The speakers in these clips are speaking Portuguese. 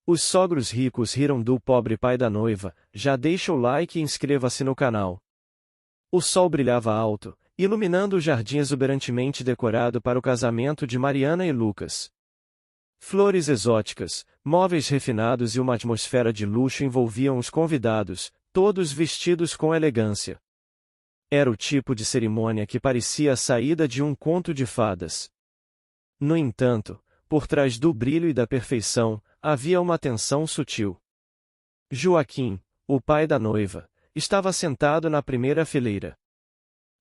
Os sogros ricos riram do pobre pai da noiva. Já deixa o like e inscreva-se no canal. O sol brilhava alto, iluminando o jardim exuberantemente decorado para o casamento de Mariana e Lucas. Flores exóticas, móveis refinados e uma atmosfera de luxo envolviam os convidados, todos vestidos com elegância. Era o tipo de cerimônia que parecia a saída de um conto de fadas. No entanto, por trás do brilho e da perfeição, havia uma tensão sutil. Joaquim, o pai da noiva, estava sentado na primeira fileira.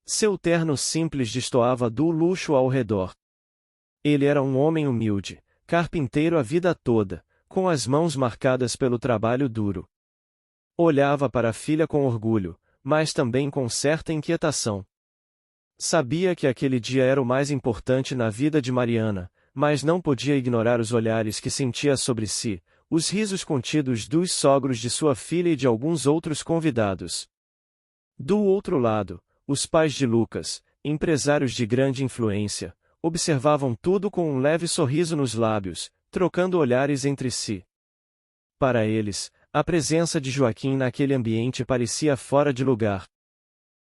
Seu terno simples destoava do luxo ao redor. Ele era um homem humilde, carpinteiro a vida toda, com as mãos marcadas pelo trabalho duro. Olhava para a filha com orgulho, mas também com certa inquietação. Sabia que aquele dia era o mais importante na vida de Mariana, mas não podia ignorar os olhares que sentia sobre si, os risos contidos dos sogros de sua filha e de alguns outros convidados. Do outro lado, os pais de Lucas, empresários de grande influência, observavam tudo com um leve sorriso nos lábios, trocando olhares entre si. Para eles, a presença de Joaquim naquele ambiente parecia fora de lugar.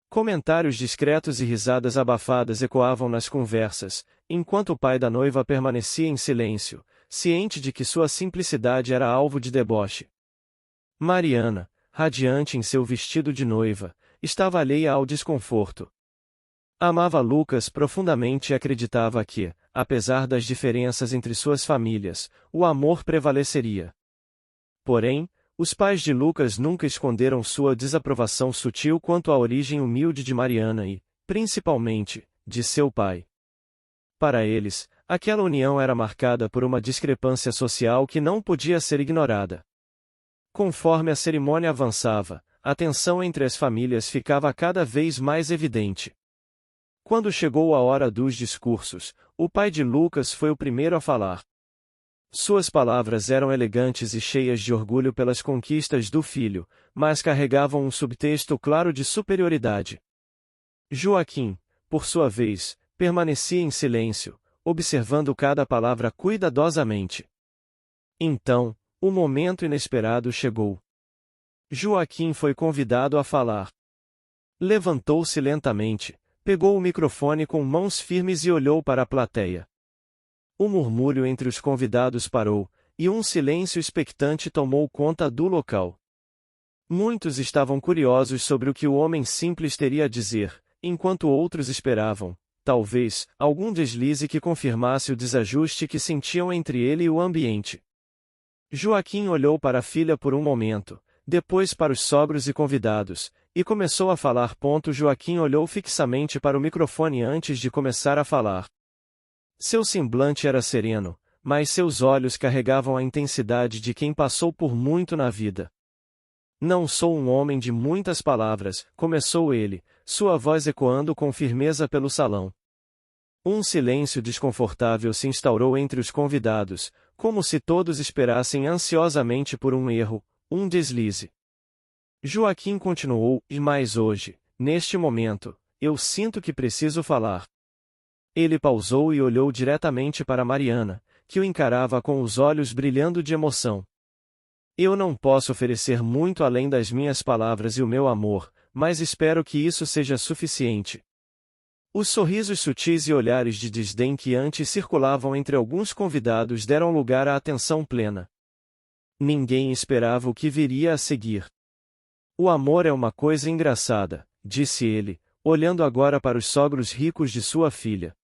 Comentários discretos e risadas abafadas ecoavam nas conversas, enquanto o pai da noiva permanecia em silêncio, ciente de que sua simplicidade era alvo de deboche. Mariana, radiante em seu vestido de noiva, estava alheia ao desconforto. Amava Lucas profundamente e acreditava que, apesar das diferenças entre suas famílias, o amor prevaleceria. Porém, os pais de Lucas nunca esconderam sua desaprovação sutil quanto à origem humilde de Mariana e, principalmente, de seu pai. Para eles, aquela união era marcada por uma discrepância social que não podia ser ignorada. Conforme a cerimônia avançava, a tensão entre as famílias ficava cada vez mais evidente. Quando chegou a hora dos discursos, o pai de Lucas foi o primeiro a falar. Suas palavras eram elegantes e cheias de orgulho pelas conquistas do filho, mas carregavam um subtexto claro de superioridade. Joaquim, por sua vez, permanecia em silêncio, observando cada palavra cuidadosamente. Então, o momento inesperado chegou. Joaquim foi convidado a falar. Levantou-se lentamente, pegou o microfone com mãos firmes e olhou para a plateia. O murmúrio entre os convidados parou, e um silêncio expectante tomou conta do local. Muitos estavam curiosos sobre o que o homem simples teria a dizer, enquanto outros esperavam, talvez, algum deslize que confirmasse o desajuste que sentiam entre ele e o ambiente. Joaquim olhou para a filha por um momento, depois para os sogros e convidados, e começou a falar. Joaquim olhou fixamente para o microfone antes de começar a falar. Seu semblante era sereno, mas seus olhos carregavam a intensidade de quem passou por muito na vida. Não sou um homem de muitas palavras, começou ele, sua voz ecoando com firmeza pelo salão. Um silêncio desconfortável se instaurou entre os convidados, como se todos esperassem ansiosamente por um erro, um deslize. Joaquim continuou, mas hoje, neste momento, eu sinto que preciso falar. Ele pausou e olhou diretamente para Mariana, que o encarava com os olhos brilhando de emoção. Eu não posso oferecer muito além das minhas palavras e o meu amor, mas espero que isso seja suficiente. Os sorrisos sutis e olhares de desdém que antes circulavam entre alguns convidados deram lugar à atenção plena. Ninguém esperava o que viria a seguir. O amor é uma coisa engraçada, disse ele, olhando agora para os sogros ricos de sua filha.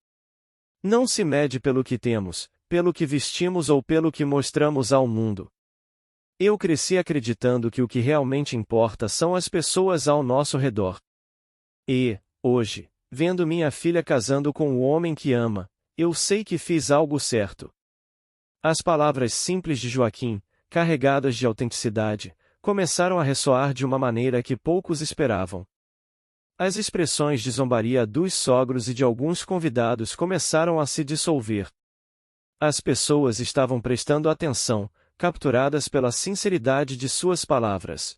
Não se mede pelo que temos, pelo que vestimos ou pelo que mostramos ao mundo. Eu cresci acreditando que o que realmente importa são as pessoas ao nosso redor. E, hoje, vendo minha filha casando com o homem que ama, eu sei que fiz algo certo. As palavras simples de Joaquim, carregadas de autenticidade, começaram a ressoar de uma maneira que poucos esperavam. As expressões de zombaria dos sogros e de alguns convidados começaram a se dissolver. As pessoas estavam prestando atenção, capturadas pela sinceridade de suas palavras.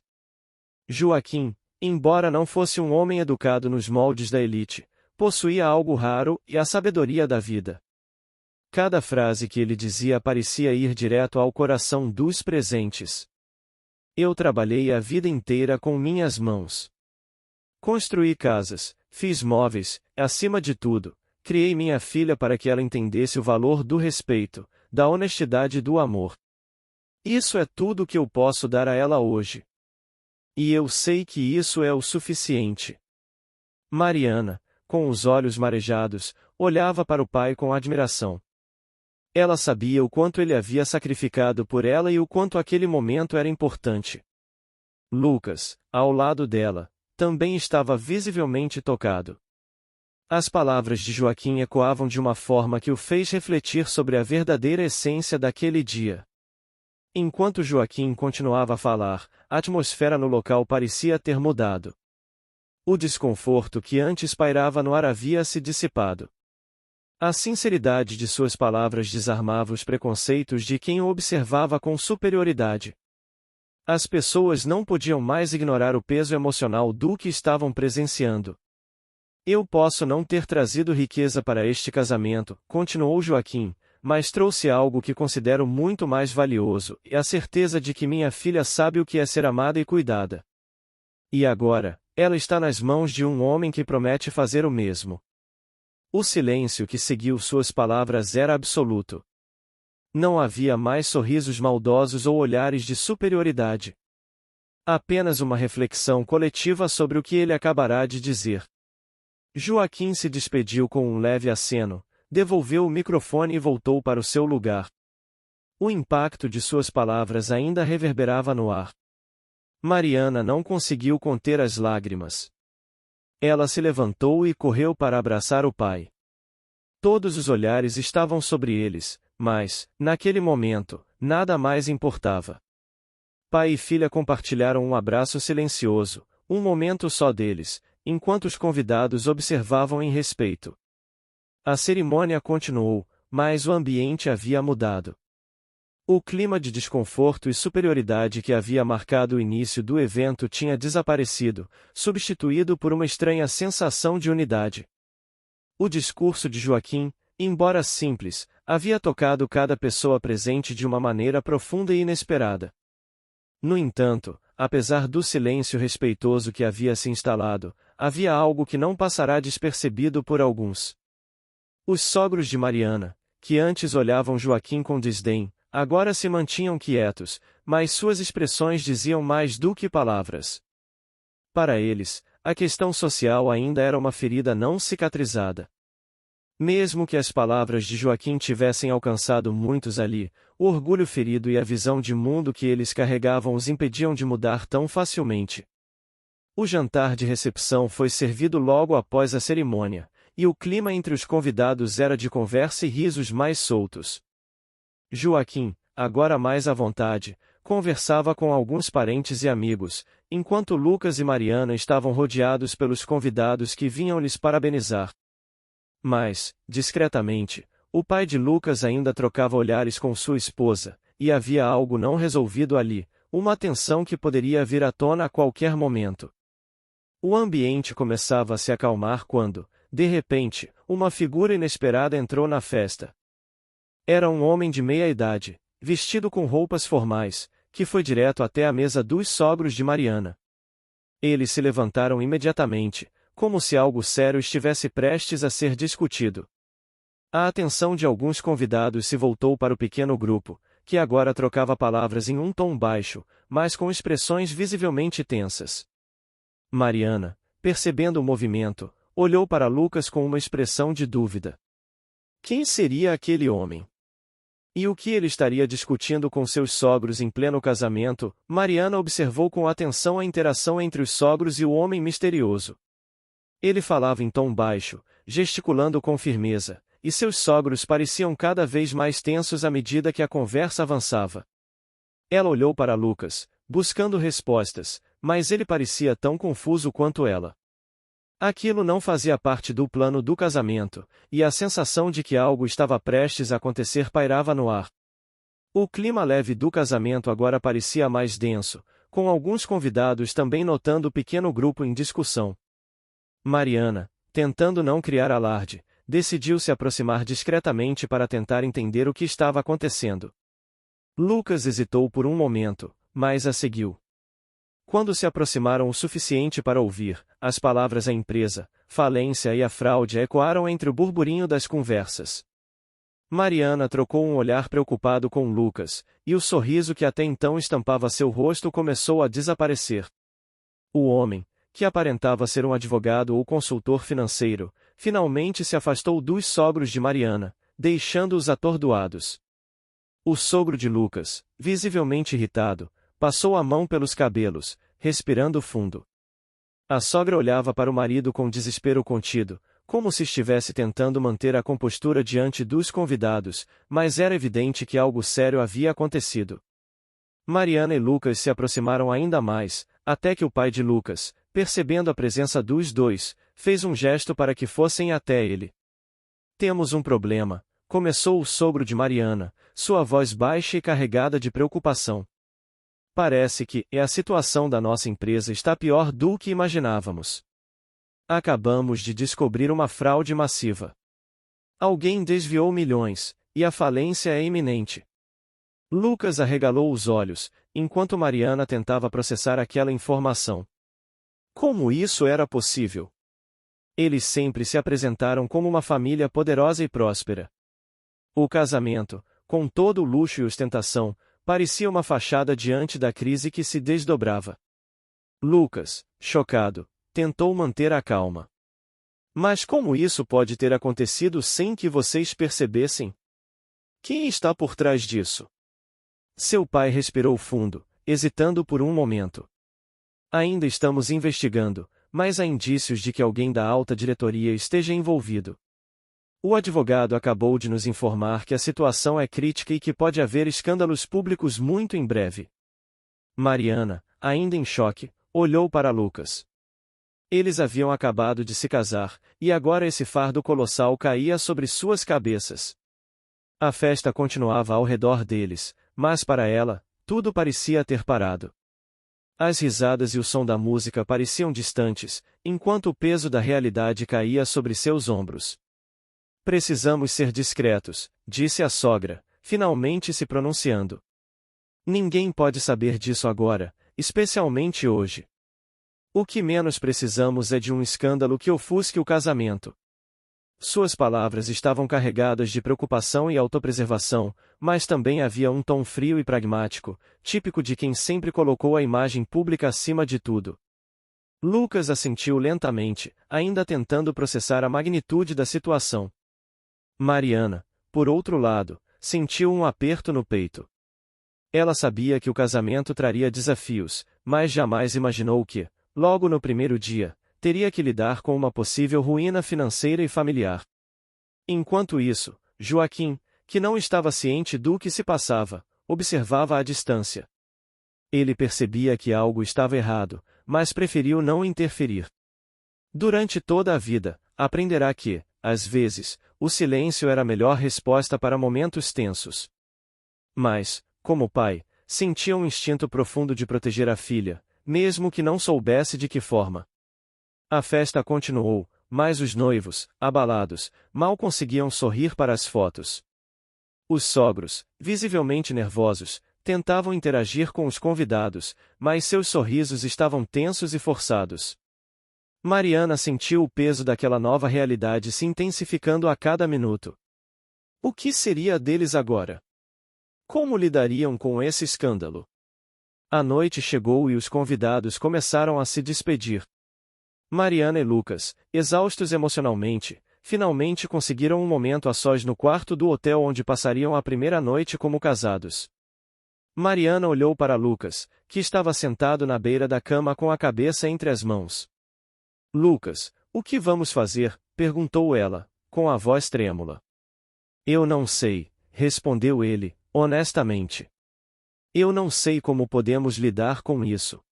Joaquim, embora não fosse um homem educado nos moldes da elite, possuía algo raro e a sabedoria da vida. Cada frase que ele dizia parecia ir direto ao coração dos presentes. Eu trabalhei a vida inteira com minhas mãos. Construí casas, fiz móveis, acima de tudo, criei minha filha para que ela entendesse o valor do respeito, da honestidade e do amor. Isso é tudo que eu posso dar a ela hoje. E eu sei que isso é o suficiente. Mariana, com os olhos marejados, olhava para o pai com admiração. Ela sabia o quanto ele havia sacrificado por ela e o quanto aquele momento era importante. Lucas, ao lado dela, também estava visivelmente tocado. As palavras de Joaquim ecoavam de uma forma que o fez refletir sobre a verdadeira essência daquele dia. Enquanto Joaquim continuava a falar, a atmosfera no local parecia ter mudado. O desconforto que antes pairava no ar havia se dissipado. A sinceridade de suas palavras desarmava os preconceitos de quem o observava com superioridade. As pessoas não podiam mais ignorar o peso emocional do que estavam presenciando. Eu posso não ter trazido riqueza para este casamento, continuou Joaquim, mas trouxe algo que considero muito mais valioso, e a certeza de que minha filha sabe o que é ser amada e cuidada. E agora, ela está nas mãos de um homem que promete fazer o mesmo. O silêncio que seguiu suas palavras era absoluto. Não havia mais sorrisos maldosos ou olhares de superioridade. Apenas uma reflexão coletiva sobre o que ele acabará de dizer. Joaquim se despediu com um leve aceno, devolveu o microfone e voltou para o seu lugar. O impacto de suas palavras ainda reverberava no ar. Mariana não conseguiu conter as lágrimas. Ela se levantou e correu para abraçar o pai. Todos os olhares estavam sobre eles, mas, naquele momento, nada mais importava. Pai e filha compartilharam um abraço silencioso, um momento só deles, enquanto os convidados observavam em respeito. A cerimônia continuou, mas o ambiente havia mudado. O clima de desconforto e superioridade que havia marcado o início do evento tinha desaparecido, substituído por uma estranha sensação de unidade. O discurso de Joaquim, embora simples, havia tocado cada pessoa presente de uma maneira profunda e inesperada. No entanto, apesar do silêncio respeitoso que havia se instalado, havia algo que não passará despercebido por alguns. Os sogros de Mariana, que antes olhavam Joaquim com desdém, agora se mantinham quietos, mas suas expressões diziam mais do que palavras. Para eles, a questão social ainda era uma ferida não cicatrizada. Mesmo que as palavras de Joaquim tivessem alcançado muitos ali, o orgulho ferido e a visão de mundo que eles carregavam os impediam de mudar tão facilmente. O jantar de recepção foi servido logo após a cerimônia, e o clima entre os convidados era de conversa e risos mais soltos. Joaquim, agora mais à vontade, conversava com alguns parentes e amigos, enquanto Lucas e Mariana estavam rodeados pelos convidados que vinham lhes parabenizar. Mas, discretamente, o pai de Lucas ainda trocava olhares com sua esposa, e havia algo não resolvido ali, uma tensão que poderia vir à tona a qualquer momento. O ambiente começava a se acalmar quando, de repente, uma figura inesperada entrou na festa. Era um homem de meia idade, vestido com roupas formais, que foi direto até a mesa dos sogros de Mariana. Eles se levantaram imediatamente, como se algo sério estivesse prestes a ser discutido. A atenção de alguns convidados se voltou para o pequeno grupo, que agora trocava palavras em um tom baixo, mas com expressões visivelmente tensas. Mariana, percebendo o movimento, olhou para Lucas com uma expressão de dúvida. Quem seria aquele homem? E o que ele estaria discutindo com seus sogros em pleno casamento? Mariana observou com atenção a interação entre os sogros e o homem misterioso. Ele falava em tom baixo, gesticulando com firmeza, e seus sogros pareciam cada vez mais tensos à medida que a conversa avançava. Ela olhou para Lucas, buscando respostas, mas ele parecia tão confuso quanto ela. Aquilo não fazia parte do plano do casamento, e a sensação de que algo estava prestes a acontecer pairava no ar. O clima leve do casamento agora parecia mais denso, com alguns convidados também notando o pequeno grupo em discussão. Mariana, tentando não criar alarde, decidiu se aproximar discretamente para tentar entender o que estava acontecendo. Lucas hesitou por um momento, mas a seguiu. Quando se aproximaram o suficiente para ouvir, as palavras a empresa, falência e a fraude ecoaram entre o burburinho das conversas. Mariana trocou um olhar preocupado com Lucas, e o sorriso que até então estampava seu rosto começou a desaparecer. O homem, que aparentava ser um advogado ou consultor financeiro, finalmente se afastou dos sogros de Mariana, deixando-os atordoados. O sogro de Lucas, visivelmente irritado, passou a mão pelos cabelos, respirando fundo. A sogra olhava para o marido com desespero contido, como se estivesse tentando manter a compostura diante dos convidados, mas era evidente que algo sério havia acontecido. Mariana e Lucas se aproximaram ainda mais, até que o pai de Lucas, percebendo a presença dos dois, fez um gesto para que fossem até ele. "Temos um problema", começou o sogro de Mariana, sua voz baixa e carregada de preocupação. "Parece que a situação da nossa empresa está pior do que imaginávamos. Acabamos de descobrir uma fraude massiva. Alguém desviou milhões, e a falência é iminente." Lucas arregalou os olhos, enquanto Mariana tentava processar aquela informação. Como isso era possível? Eles sempre se apresentaram como uma família poderosa e próspera. O casamento, com todo o luxo e ostentação, parecia uma fachada diante da crise que se desdobrava. Lucas, chocado, tentou manter a calma. "Mas como isso pode ter acontecido sem que vocês percebessem? Quem está por trás disso?" Seu pai respirou fundo, hesitando por um momento. "Ainda estamos investigando, mas há indícios de que alguém da alta diretoria esteja envolvido. O advogado acabou de nos informar que a situação é crítica e que pode haver escândalos públicos muito em breve." Mariana, ainda em choque, olhou para Lucas. Eles haviam acabado de se casar, e agora esse fardo colossal caía sobre suas cabeças. A festa continuava ao redor deles, mas para ela, tudo parecia ter parado. As risadas e o som da música pareciam distantes, enquanto o peso da realidade caía sobre seus ombros. "Precisamos ser discretos", disse a sogra, finalmente se pronunciando. "Ninguém pode saber disso agora, especialmente hoje. O que menos precisamos é de um escândalo que ofusque o casamento." Suas palavras estavam carregadas de preocupação e autopreservação, mas também havia um tom frio e pragmático, típico de quem sempre colocou a imagem pública acima de tudo. Lucas assentiu lentamente, ainda tentando processar a magnitude da situação. Mariana, por outro lado, sentiu um aperto no peito. Ela sabia que o casamento traria desafios, mas jamais imaginou que, logo no primeiro dia, teria que lidar com uma possível ruína financeira e familiar. Enquanto isso, Joaquim, que não estava ciente do que se passava, observava à distância. Ele percebia que algo estava errado, mas preferiu não interferir. Durante toda a vida, aprenderá que, às vezes, o silêncio era a melhor resposta para momentos tensos. Mas, como pai, sentia um instinto profundo de proteger a filha, mesmo que não soubesse de que forma. A festa continuou, mas os noivos, abalados, mal conseguiam sorrir para as fotos. Os sogros, visivelmente nervosos, tentavam interagir com os convidados, mas seus sorrisos estavam tensos e forçados. Mariana sentiu o peso daquela nova realidade se intensificando a cada minuto. O que seria deles agora? Como lidariam com esse escândalo? A noite chegou e os convidados começaram a se despedir. Mariana e Lucas, exaustos emocionalmente, finalmente conseguiram um momento a sós no quarto do hotel onde passariam a primeira noite como casados. Mariana olhou para Lucas, que estava sentado na beira da cama com a cabeça entre as mãos. "Lucas, o que vamos fazer?", perguntou ela, com a voz trêmula. "Eu não sei", respondeu ele, honestamente. "Eu não sei como podemos lidar com isso.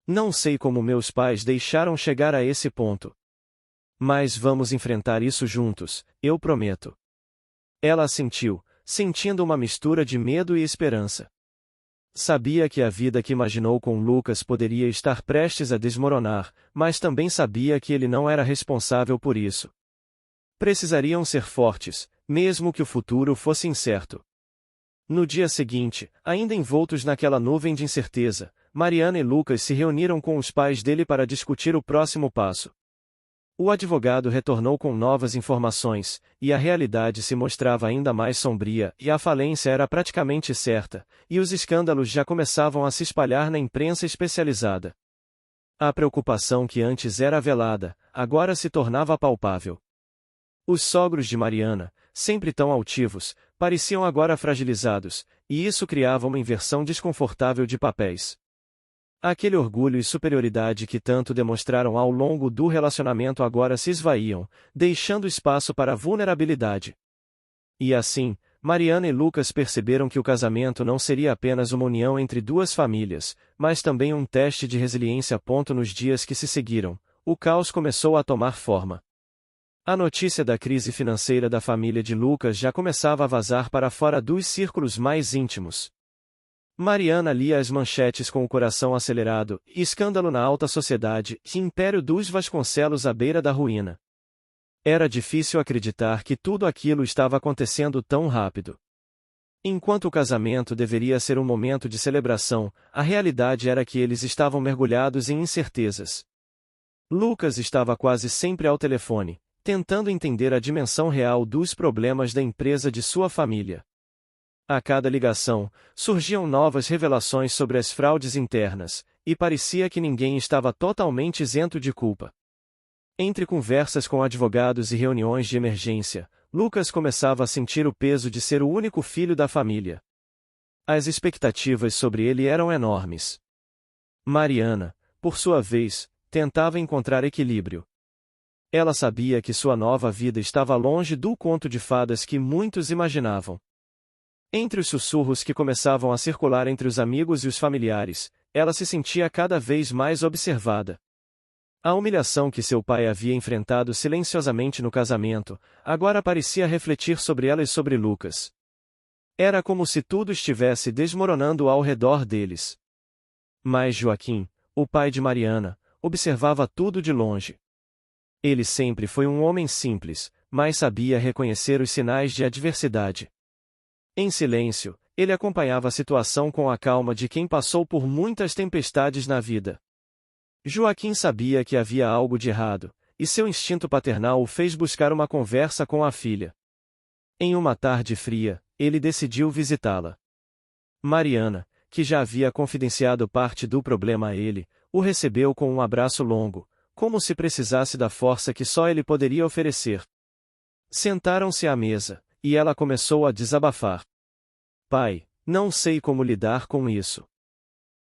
Não sei como meus pais deixaram chegar a esse ponto. Mas vamos enfrentar isso juntos, eu prometo." Ela assentiu, sentindo uma mistura de medo e esperança. Sabia que a vida que imaginou com Lucas poderia estar prestes a desmoronar, mas também sabia que ele não era responsável por isso. Precisariam ser fortes, mesmo que o futuro fosse incerto. No dia seguinte, ainda envoltos naquela nuvem de incerteza, Mariana e Lucas se reuniram com os pais dele para discutir o próximo passo. O advogado retornou com novas informações, e a realidade se mostrava ainda mais sombria, e a falência era praticamente certa, e os escândalos já começavam a se espalhar na imprensa especializada. A preocupação que antes era velada, agora se tornava palpável. Os sogros de Mariana, sempre tão altivos, pareciam agora fragilizados, e isso criava uma inversão desconfortável de papéis. Aquele orgulho e superioridade que tanto demonstraram ao longo do relacionamento agora se esvaíam, deixando espaço para a vulnerabilidade. E assim, Mariana e Lucas perceberam que o casamento não seria apenas uma união entre duas famílias, mas também um teste de resiliência. Nos dias que se seguiram, o caos começou a tomar forma. A notícia da crise financeira da família de Lucas já começava a vazar para fora dos círculos mais íntimos. Mariana lia as manchetes com o coração acelerado, escândalo na alta sociedade, império dos Vasconcelos à beira da ruína. Era difícil acreditar que tudo aquilo estava acontecendo tão rápido. Enquanto o casamento deveria ser um momento de celebração, a realidade era que eles estavam mergulhados em incertezas. Lucas estava quase sempre ao telefone, tentando entender a dimensão real dos problemas da empresa de sua família. A cada ligação, surgiam novas revelações sobre as fraudes internas, e parecia que ninguém estava totalmente isento de culpa. Entre conversas com advogados e reuniões de emergência, Lucas começava a sentir o peso de ser o único filho da família. As expectativas sobre ele eram enormes. Mariana, por sua vez, tentava encontrar equilíbrio. Ela sabia que sua nova vida estava longe do conto de fadas que muitos imaginavam. Entre os sussurros que começavam a circular entre os amigos e os familiares, ela se sentia cada vez mais observada. A humilhação que seu pai havia enfrentado silenciosamente no casamento, agora parecia refletir sobre ela e sobre Lucas. Era como se tudo estivesse desmoronando ao redor deles. Mas Joaquim, o pai de Mariana, observava tudo de longe. Ele sempre foi um homem simples, mas sabia reconhecer os sinais de adversidade. Em silêncio, ele acompanhava a situação com a calma de quem passou por muitas tempestades na vida. Joaquim sabia que havia algo de errado, e seu instinto paternal o fez buscar uma conversa com a filha. Em uma tarde fria, ele decidiu visitá-la. Mariana, que já havia confidenciado parte do problema a ele, o recebeu com um abraço longo, como se precisasse da força que só ele poderia oferecer. Sentaram-se à mesa, e ela começou a desabafar. Pai, não sei como lidar com isso.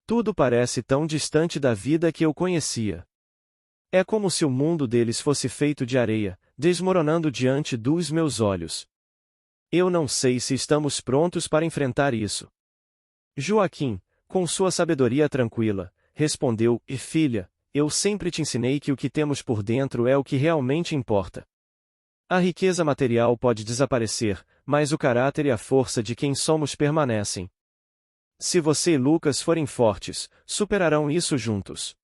Tudo parece tão distante da vida que eu conhecia. É como se o mundo deles fosse feito de areia, desmoronando diante dos meus olhos. Eu não sei se estamos prontos para enfrentar isso. Joaquim, com sua sabedoria tranquila, respondeu: Filha, eu sempre te ensinei que o que temos por dentro é o que realmente importa. A riqueza material pode desaparecer, mas o caráter e a força de quem somos permanecem. Se você e Lucas forem fortes, superarão isso juntos.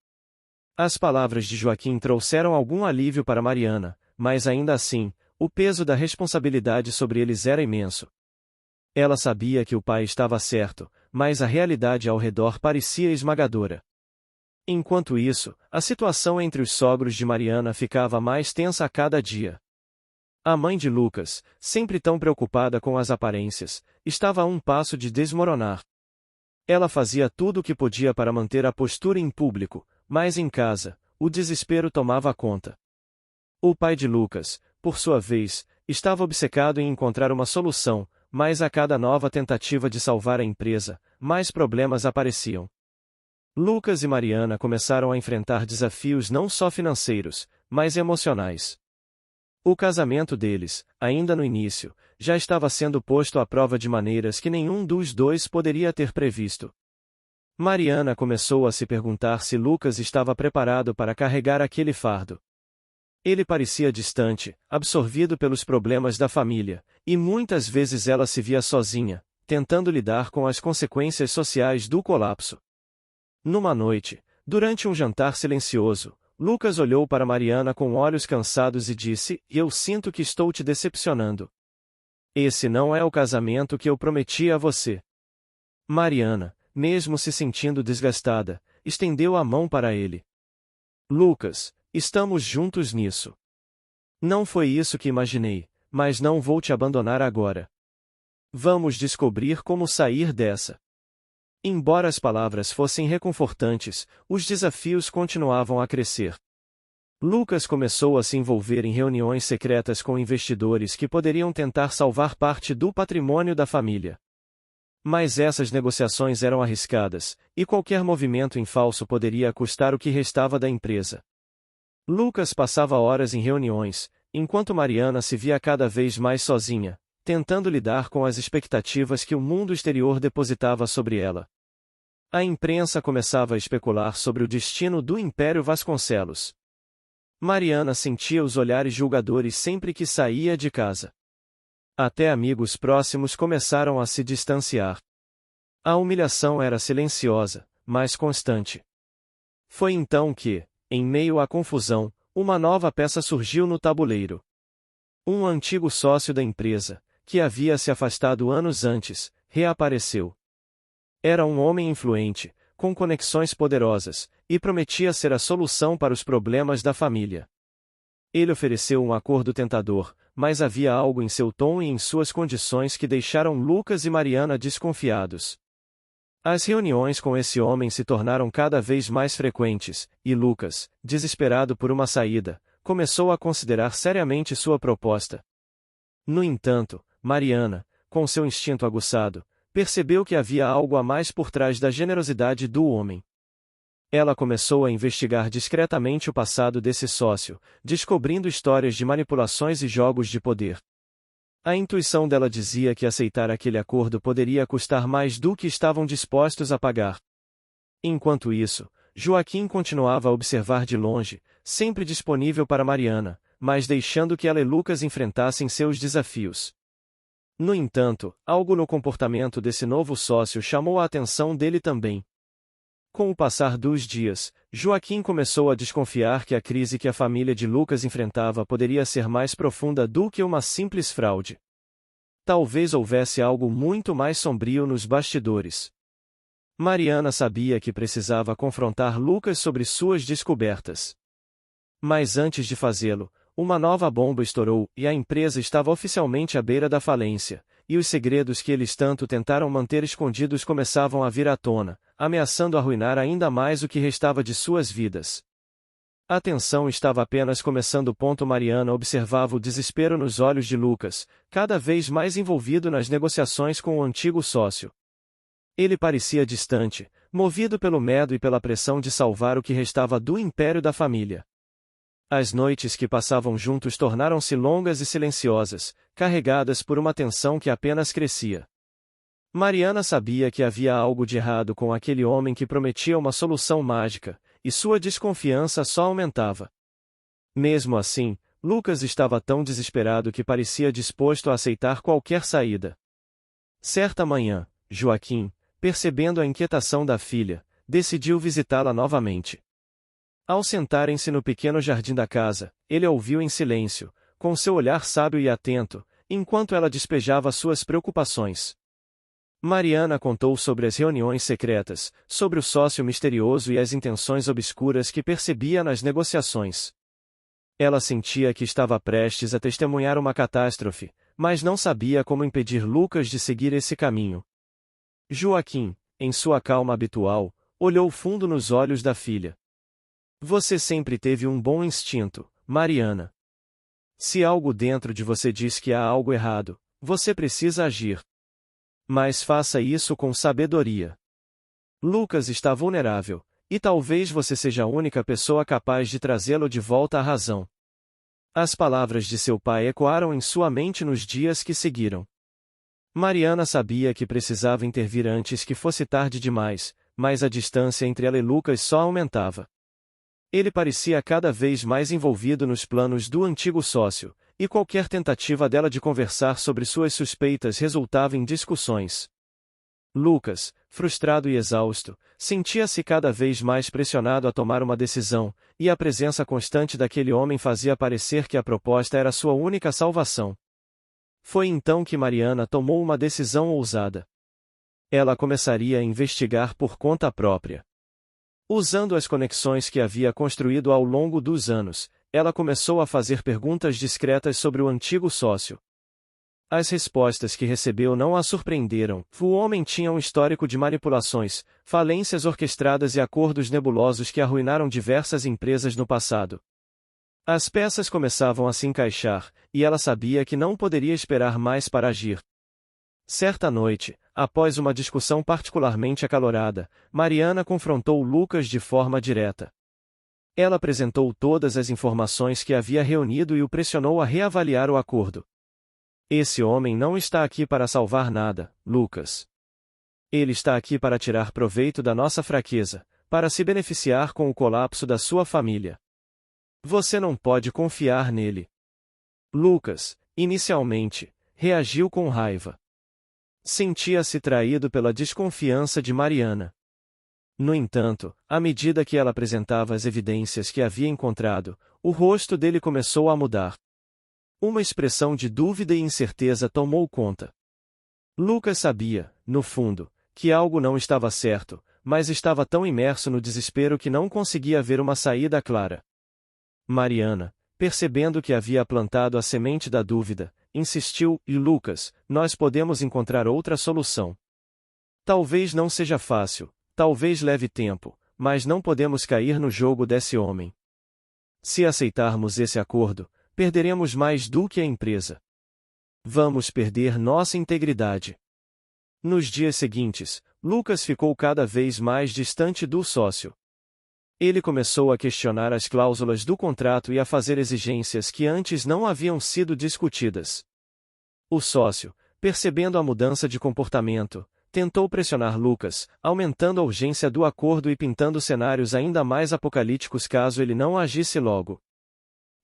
As palavras de Joaquim trouxeram algum alívio para Mariana, mas ainda assim, o peso da responsabilidade sobre eles era imenso. Ela sabia que o pai estava certo, mas a realidade ao redor parecia esmagadora. Enquanto isso, a situação entre os sogros de Mariana ficava mais tensa a cada dia. A mãe de Lucas, sempre tão preocupada com as aparências, estava a um passo de desmoronar. Ela fazia tudo o que podia para manter a postura em público, mas em casa, o desespero tomava conta. O pai de Lucas, por sua vez, estava obcecado em encontrar uma solução, mas a cada nova tentativa de salvar a empresa, mais problemas apareciam. Lucas e Mariana começaram a enfrentar desafios não só financeiros, mas emocionais. O casamento deles, ainda no início, já estava sendo posto à prova de maneiras que nenhum dos dois poderia ter previsto. Mariana começou a se perguntar se Lucas estava preparado para carregar aquele fardo. Ele parecia distante, absorvido pelos problemas da família, e muitas vezes ela se via sozinha, tentando lidar com as consequências sociais do colapso. Numa noite, durante um jantar silencioso, Lucas olhou para Mariana com olhos cansados e disse: Eu sinto que estou te decepcionando. Esse não é o casamento que eu prometi a você. Mariana, mesmo se sentindo desgastada, estendeu a mão para ele. Lucas, estamos juntos nisso. Não foi isso que imaginei, mas não vou te abandonar agora. Vamos descobrir como sair dessa. Embora as palavras fossem reconfortantes, os desafios continuavam a crescer. Lucas começou a se envolver em reuniões secretas com investidores que poderiam tentar salvar parte do patrimônio da família. Mas essas negociações eram arriscadas, e qualquer movimento em falso poderia custar o que restava da empresa. Lucas passava horas em reuniões, enquanto Mariana se via cada vez mais sozinha, tentando lidar com as expectativas que o mundo exterior depositava sobre ela. A imprensa começava a especular sobre o destino do Império Vasconcelos. Mariana sentia os olhares julgadores sempre que saía de casa. Até amigos próximos começaram a se distanciar. A humilhação era silenciosa, mas constante. Foi então que, em meio à confusão, uma nova peça surgiu no tabuleiro. Um antigo sócio da empresa, que havia se afastado anos antes, reapareceu. Era um homem influente, com conexões poderosas, e prometia ser a solução para os problemas da família. Ele ofereceu um acordo tentador, mas havia algo em seu tom e em suas condições que deixaram Lucas e Mariana desconfiados. As reuniões com esse homem se tornaram cada vez mais frequentes, e Lucas, desesperado por uma saída, começou a considerar seriamente sua proposta. No entanto, Mariana, com seu instinto aguçado, percebeu que havia algo a mais por trás da generosidade do homem. Ela começou a investigar discretamente o passado desse sócio, descobrindo histórias de manipulações e jogos de poder. A intuição dela dizia que aceitar aquele acordo poderia custar mais do que estavam dispostos a pagar. Enquanto isso, Joaquim continuava a observar de longe, sempre disponível para Mariana, mas deixando que ela e Lucas enfrentassem seus desafios. No entanto, algo no comportamento desse novo sócio chamou a atenção dele também. Com o passar dos dias, Joaquim começou a desconfiar que a crise que a família de Lucas enfrentava poderia ser mais profunda do que uma simples fraude. Talvez houvesse algo muito mais sombrio nos bastidores. Mariana sabia que precisava confrontar Lucas sobre suas descobertas. Mas antes de fazê-lo, uma nova bomba estourou e a empresa estava oficialmente à beira da falência, e os segredos que eles tanto tentaram manter escondidos começavam a vir à tona, ameaçando arruinar ainda mais o que restava de suas vidas. A tensão estava apenas começando. Mariana observava o desespero nos olhos de Lucas, cada vez mais envolvido nas negociações com o antigo sócio. Ele parecia distante, movido pelo medo e pela pressão de salvar o que restava do império da família. As noites que passavam juntos tornaram-se longas e silenciosas, carregadas por uma tensão que apenas crescia. Mariana sabia que havia algo de errado com aquele homem que prometia uma solução mágica, e sua desconfiança só aumentava. Mesmo assim, Lucas estava tão desesperado que parecia disposto a aceitar qualquer saída. Certa manhã, Joaquim, percebendo a inquietação da filha, decidiu visitá-la novamente. Ao sentarem-se no pequeno jardim da casa, ele a ouviu em silêncio, com seu olhar sábio e atento, enquanto ela despejava suas preocupações. Mariana contou sobre as reuniões secretas, sobre o sócio misterioso e as intenções obscuras que percebia nas negociações. Ela sentia que estava prestes a testemunhar uma catástrofe, mas não sabia como impedir Lucas de seguir esse caminho. Joaquim, em sua calma habitual, olhou fundo nos olhos da filha. Você sempre teve um bom instinto, Mariana. Se algo dentro de você diz que há algo errado, você precisa agir. Mas faça isso com sabedoria. Lucas está vulnerável, e talvez você seja a única pessoa capaz de trazê-lo de volta à razão. As palavras de seu pai ecoaram em sua mente nos dias que seguiram. Mariana sabia que precisava intervir antes que fosse tarde demais, mas a distância entre ela e Lucas só aumentava. Ele parecia cada vez mais envolvido nos planos do antigo sócio, e qualquer tentativa dela de conversar sobre suas suspeitas resultava em discussões. Lucas, frustrado e exausto, sentia-se cada vez mais pressionado a tomar uma decisão, e a presença constante daquele homem fazia parecer que a proposta era sua única salvação. Foi então que Mariana tomou uma decisão ousada. Ela começaria a investigar por conta própria. Usando as conexões que havia construído ao longo dos anos, ela começou a fazer perguntas discretas sobre o antigo sócio. As respostas que recebeu não a surpreenderam. O homem tinha um histórico de manipulações, falências orquestradas e acordos nebulosos que arruinaram diversas empresas no passado. As peças começavam a se encaixar, e ela sabia que não poderia esperar mais para agir. Certa noite, após uma discussão particularmente acalorada, Mariana confrontou Lucas de forma direta. Ela apresentou todas as informações que havia reunido e o pressionou a reavaliar o acordo. Esse homem não está aqui para salvar nada, Lucas. Ele está aqui para tirar proveito da nossa fraqueza, para se beneficiar com o colapso da sua família. Você não pode confiar nele. Lucas, inicialmente, reagiu com raiva. Sentia-se traído pela desconfiança de Mariana. No entanto, à medida que ela apresentava as evidências que havia encontrado, o rosto dele começou a mudar. Uma expressão de dúvida e incerteza tomou conta. Lucas sabia, no fundo, que algo não estava certo, mas estava tão imerso no desespero que não conseguia ver uma saída clara. Mariana, percebendo que havia plantado a semente da dúvida, insistiu: "E Lucas, nós podemos encontrar outra solução. Talvez não seja fácil, talvez leve tempo, mas não podemos cair no jogo desse homem. Se aceitarmos esse acordo, perderemos mais do que a empresa. Vamos perder nossa integridade." Nos dias seguintes, Lucas ficou cada vez mais distante do sócio. Ele começou a questionar as cláusulas do contrato e a fazer exigências que antes não haviam sido discutidas. O sócio, percebendo a mudança de comportamento, tentou pressionar Lucas, aumentando a urgência do acordo e pintando cenários ainda mais apocalípticos caso ele não agisse logo.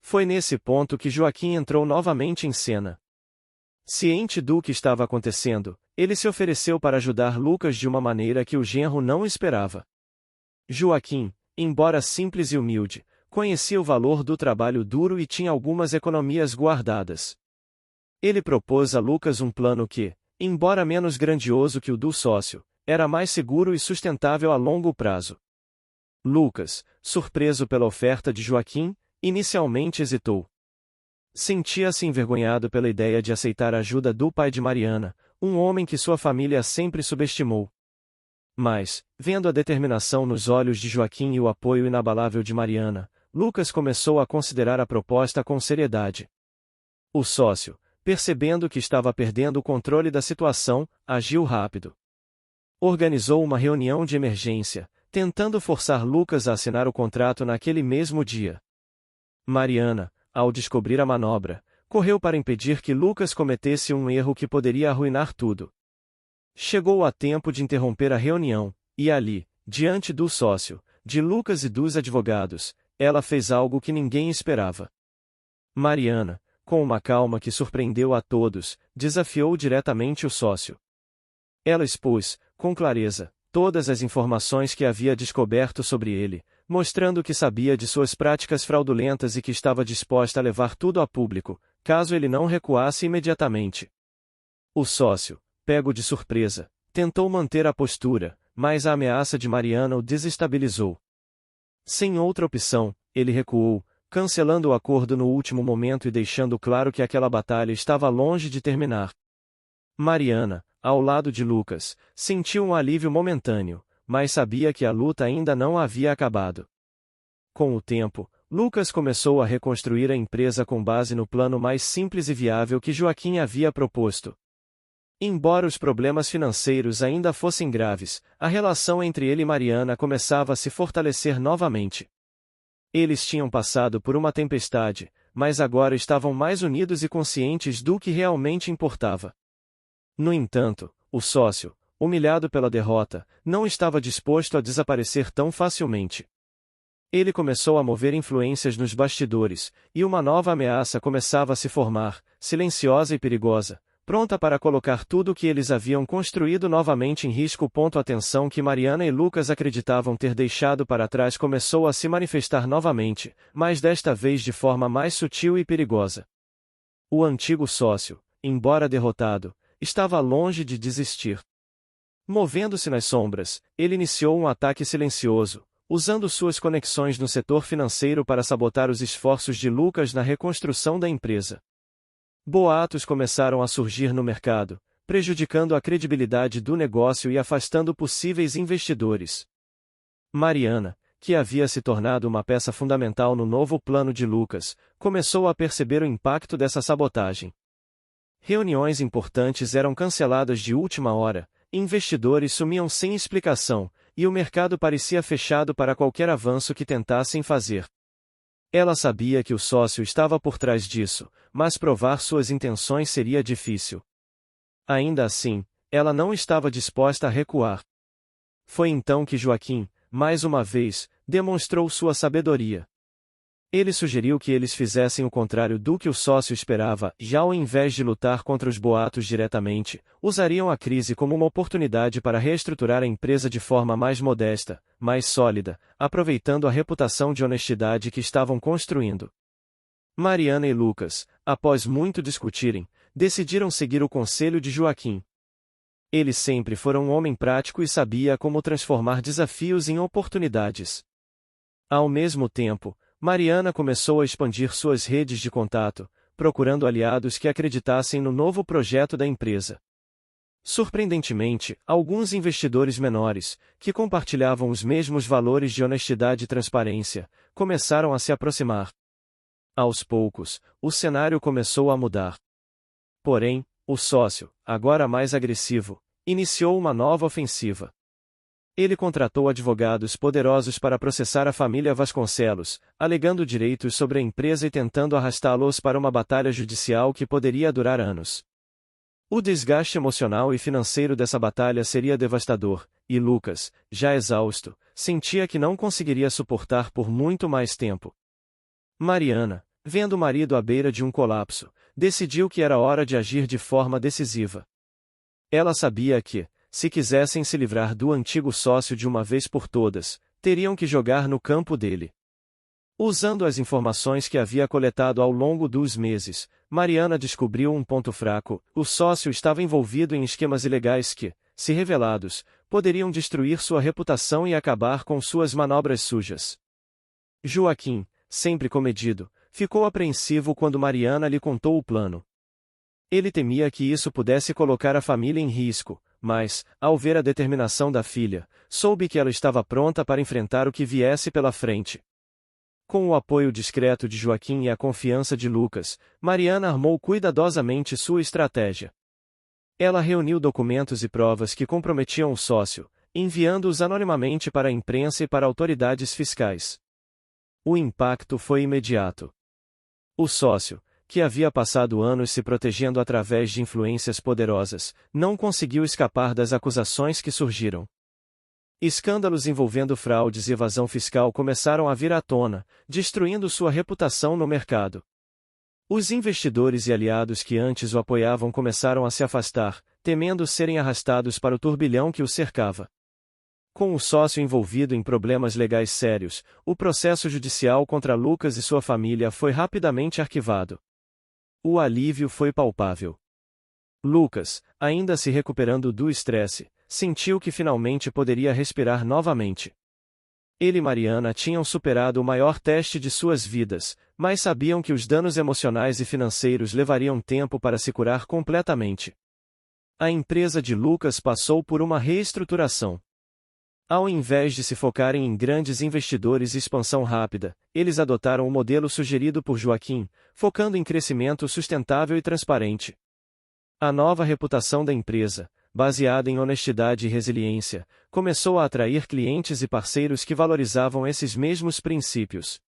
Foi nesse ponto que Joaquim entrou novamente em cena. Ciente do que estava acontecendo, ele se ofereceu para ajudar Lucas de uma maneira que o genro não esperava. Joaquim, embora simples e humilde, conhecia o valor do trabalho duro e tinha algumas economias guardadas. Ele propôs a Lucas um plano que, embora menos grandioso que o do sócio, era mais seguro e sustentável a longo prazo. Lucas, surpreso pela oferta de Joaquim, inicialmente hesitou. Sentia-se envergonhado pela ideia de aceitar a ajuda do pai de Mariana, um homem que sua família sempre subestimou. Mas, vendo a determinação nos olhos de Joaquim e o apoio inabalável de Mariana, Lucas começou a considerar a proposta com seriedade. O sócio, percebendo que estava perdendo o controle da situação, agiu rápido. Organizou uma reunião de emergência, tentando forçar Lucas a assinar o contrato naquele mesmo dia. Mariana, ao descobrir a manobra, correu para impedir que Lucas cometesse um erro que poderia arruinar tudo. Chegou a tempo de interromper a reunião, e ali, diante do sócio, de Lucas e dos advogados, ela fez algo que ninguém esperava. Mariana, com uma calma que surpreendeu a todos, desafiou diretamente o sócio. Ela expôs, com clareza, todas as informações que havia descoberto sobre ele, mostrando que sabia de suas práticas fraudulentas e que estava disposta a levar tudo a público, caso ele não recuasse imediatamente. O sócio, pego de surpresa, tentou manter a postura, mas a ameaça de Mariana o desestabilizou. Sem outra opção, ele recuou, cancelando o acordo no último momento e deixando claro que aquela batalha estava longe de terminar. Mariana, ao lado de Lucas, sentiu um alívio momentâneo, mas sabia que a luta ainda não havia acabado. Com o tempo, Lucas começou a reconstruir a empresa com base no plano mais simples e viável que Joaquim havia proposto. Embora os problemas financeiros ainda fossem graves, a relação entre ele e Mariana começava a se fortalecer novamente. Eles tinham passado por uma tempestade, mas agora estavam mais unidos e conscientes do que realmente importava. No entanto, o sócio, humilhado pela derrota, não estava disposto a desaparecer tão facilmente. Ele começou a mover influências nos bastidores, e uma nova ameaça começava a se formar, silenciosa e perigosa, pronta para colocar tudo o que eles haviam construído novamente em risco. A tensão que Mariana e Lucas acreditavam ter deixado para trás começou a se manifestar novamente, mas desta vez de forma mais sutil e perigosa. O antigo sócio, embora derrotado, estava longe de desistir. Movendo-se nas sombras, ele iniciou um ataque silencioso, usando suas conexões no setor financeiro para sabotar os esforços de Lucas na reconstrução da empresa. Boatos começaram a surgir no mercado, prejudicando a credibilidade do negócio e afastando possíveis investidores. Mariana, que havia se tornado uma peça fundamental no novo plano de Lucas, começou a perceber o impacto dessa sabotagem. Reuniões importantes eram canceladas de última hora, investidores sumiam sem explicação, e o mercado parecia fechado para qualquer avanço que tentassem fazer. Ela sabia que o sócio estava por trás disso, mas provar suas intenções seria difícil. Ainda assim, ela não estava disposta a recuar. Foi então que Joaquim, mais uma vez, demonstrou sua sabedoria. Ele sugeriu que eles fizessem o contrário do que o sócio esperava, e ao invés de lutar contra os boatos diretamente, usariam a crise como uma oportunidade para reestruturar a empresa de forma mais modesta, mais sólida, aproveitando a reputação de honestidade que estavam construindo. Mariana e Lucas, após muito discutirem, decidiram seguir o conselho de Joaquim. Ele sempre fora um homem prático e sabia como transformar desafios em oportunidades. Ao mesmo tempo, Mariana começou a expandir suas redes de contato, procurando aliados que acreditassem no novo projeto da empresa. Surpreendentemente, alguns investidores menores, que compartilhavam os mesmos valores de honestidade e transparência, começaram a se aproximar. Aos poucos, o cenário começou a mudar. Porém, o sócio, agora mais agressivo, iniciou uma nova ofensiva. Ele contratou advogados poderosos para processar a família Vasconcelos, alegando direitos sobre a empresa e tentando arrastá-los para uma batalha judicial que poderia durar anos. O desgaste emocional e financeiro dessa batalha seria devastador, e Lucas, já exausto, sentia que não conseguiria suportar por muito mais tempo. Mariana, vendo o marido à beira de um colapso, decidiu que era hora de agir de forma decisiva. Ela sabia que, se quisessem se livrar do antigo sócio de uma vez por todas, teriam que jogar no campo dele. Usando as informações que havia coletado ao longo dos meses, Mariana descobriu um ponto fraco: o sócio estava envolvido em esquemas ilegais que, se revelados, poderiam destruir sua reputação e acabar com suas manobras sujas. Joaquim, sempre comedido, ficou apreensivo quando Mariana lhe contou o plano. Ele temia que isso pudesse colocar a família em risco, mas, ao ver a determinação da filha, soube que ela estava pronta para enfrentar o que viesse pela frente. Com o apoio discreto de Joaquim e a confiança de Lucas, Mariana armou cuidadosamente sua estratégia. Ela reuniu documentos e provas que comprometiam o sócio, enviando-os anonimamente para a imprensa e para autoridades fiscais. O impacto foi imediato. O sócio, que havia passado anos se protegendo através de influências poderosas, não conseguiu escapar das acusações que surgiram. Escândalos envolvendo fraudes e evasão fiscal começaram a vir à tona, destruindo sua reputação no mercado. Os investidores e aliados que antes o apoiavam começaram a se afastar, temendo serem arrastados para o turbilhão que o cercava. Com o sócio envolvido em problemas legais sérios, o processo judicial contra Lucas e sua família foi rapidamente arquivado. O alívio foi palpável. Lucas, ainda se recuperando do estresse, sentiu que finalmente poderia respirar novamente. Ele e Mariana tinham superado o maior teste de suas vidas, mas sabiam que os danos emocionais e financeiros levariam tempo para se curar completamente. A empresa de Lucas passou por uma reestruturação. Ao invés de se focarem em grandes investidores e expansão rápida, eles adotaram o modelo sugerido por Joaquim, focando em crescimento sustentável e transparente. A nova reputação da empresa, baseada em honestidade e resiliência, começou a atrair clientes e parceiros que valorizavam esses mesmos princípios.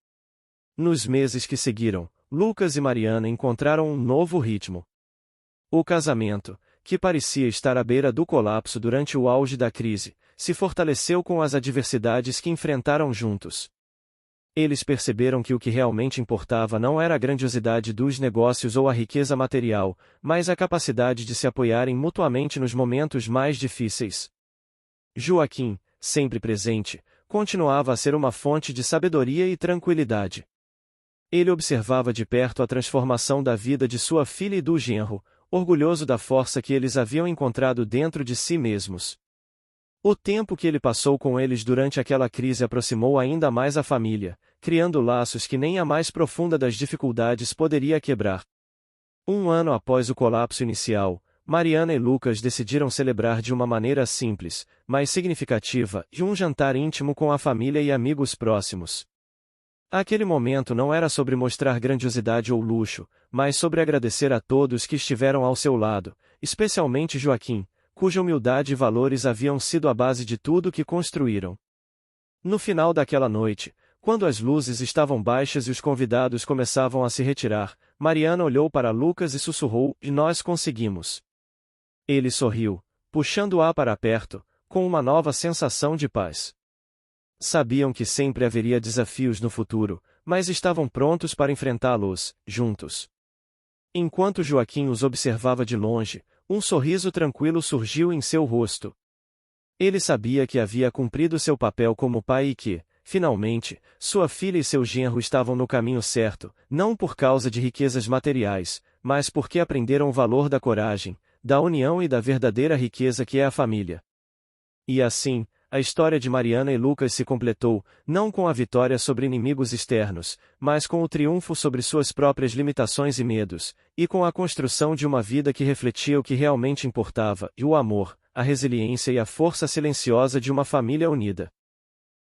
Nos meses que seguiram, Lucas e Mariana encontraram um novo ritmo. O casamento, que parecia estar à beira do colapso durante o auge da crise, se fortaleceu com as adversidades que enfrentaram juntos. Eles perceberam que o que realmente importava não era a grandiosidade dos negócios ou a riqueza material, mas a capacidade de se apoiarem mutuamente nos momentos mais difíceis. Joaquim, sempre presente, continuava a ser uma fonte de sabedoria e tranquilidade. Ele observava de perto a transformação da vida de sua filha e do genro, orgulhoso da força que eles haviam encontrado dentro de si mesmos. O tempo que ele passou com eles durante aquela crise aproximou ainda mais a família, criando laços que nem a mais profunda das dificuldades poderia quebrar. Um ano após o colapso inicial, Mariana e Lucas decidiram celebrar de uma maneira simples, mas significativa, um jantar íntimo com a família e amigos próximos. Aquele momento não era sobre mostrar grandiosidade ou luxo, mas sobre agradecer a todos que estiveram ao seu lado, especialmente Joaquim, cuja humildade e valores haviam sido a base de tudo que construíram. No final daquela noite, quando as luzes estavam baixas e os convidados começavam a se retirar, Mariana olhou para Lucas e sussurrou: "E nós conseguimos." Ele sorriu, puxando-a para perto, com uma nova sensação de paz. Sabiam que sempre haveria desafios no futuro, mas estavam prontos para enfrentá-los, juntos. Enquanto Joaquim os observava de longe, um sorriso tranquilo surgiu em seu rosto. Ele sabia que havia cumprido seu papel como pai e que, finalmente, sua filha e seu genro estavam no caminho certo, não por causa de riquezas materiais, mas porque aprenderam o valor da coragem, da união e da verdadeira riqueza que é a família. E assim, a história de Mariana e Lucas se completou, não com a vitória sobre inimigos externos, mas com o triunfo sobre suas próprias limitações e medos, e com a construção de uma vida que refletia o que realmente importava, e o amor, a resiliência e a força silenciosa de uma família unida.